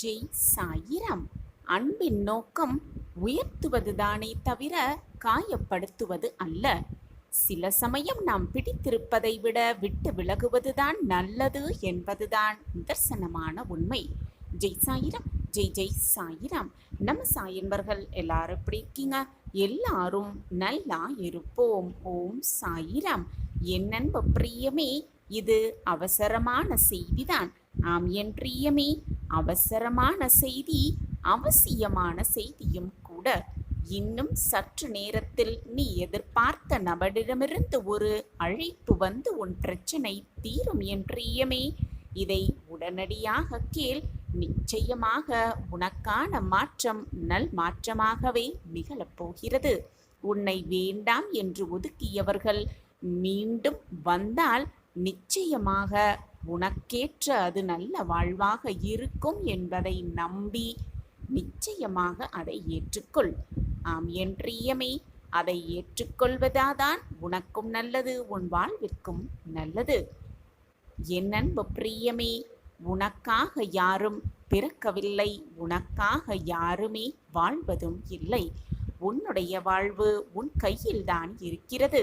ஜெய் சாயிராம். அன்பின் நோக்கம் உயர்த்துவதுதானே தவிர காயப்படுத்துவது அல்ல. சில சமயம் நாம் பிடித்திருப்பதை விட விட்டு விலகுவதுதான் நல்லது என்பதுதான் நிதர்சனமான உண்மை. ஜெய் சாயிராம், ஜெய் ஜெய் சாயிராம். நம்ம சாயன்பர்கள் எல்லாரும் எப்படி இருக்கீங்க? எல்லாரும் நல்லா இருப்போம். ஓம் சாயிராம். என் அன்பு பிரியமே, இது அவசரமான செய்திதான். ஆம் என் பிரியமே, அவசரமான செய்தி, அவசியமான செய்தியும் கூட. இன்னும் சற்று நேரத்தில் நீ எதிர்பார்த்த நபரிடமிருந்து ஒரு அழைப்பு வந்து உன் பிரச்சனை தீரும் என் பிரியமே. இதை உடனடியாக கேள். நிச்சயமாக உனக்கான மாற்றம் நல் மாற்றமாகவே நிகழப்போகிறது. உன்னை வேண்டாம் என்று ஒதுக்கியவர்கள் மீண்டும் வந்தால் நிச்சயமாக உனக்கேற்ற அது நல்ல வாழ்வாக இருக்கும் என்பதை நம்பி நிச்சயமாக அதை ஏற்றுக்கொள். ஆம் என் பிரியமே, அதை ஏற்றுக்கொள்வதாதான் உனக்கும் நல்லது, உன் வாழ்விற்கும் நல்லது. என் அன்பு பிரியமே, உனக்காக யாரும் பிறக்கவில்லை, உனக்காக யாருமே வாழ்வதும் இல்லை. உன்னுடைய வாழ்வு உன் கையில்தான் இருக்கிறது.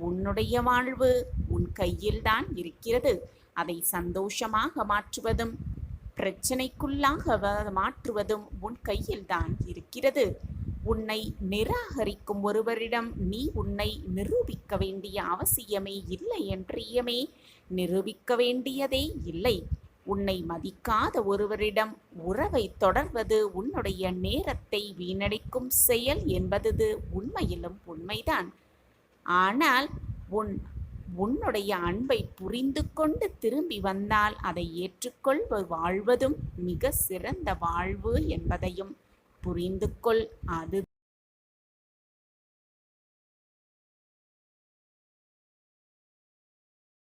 உன்னுடைய வாழ்வு உன் கையில்தான் இருக்கிறது. அதை சந்தோஷமாக மாற்றுவதும் பிரச்சனைக்குள்ளாக மாற்றுவதும் உன் கையில்தான் இருக்கிறது. உன்னை நிராகரிக்கும் ஒருவரிடம் நீ உன்னை நிரூபிக்க வேண்டிய அவசியமே இல்லை என் பிரியமே. நிரூபிக்க வேண்டியதே இல்லை. உன்னை மதிக்காத ஒருவரிடம் உறவை தொடர்வது உன்னுடைய நேரத்தை வீணடிக்கும் செயல் என்பது உண்மையிலும் உண்மைதான். ஆனால் உன்னுடைய அன்பை புரிந்து கொண்டு திரும்பி வந்தால் அதை ஏற்றுக்கொள்வது வாழ்வதும் மிக சிறந்த வாழ்வு என்பதையும் புரிந்து கொள். அது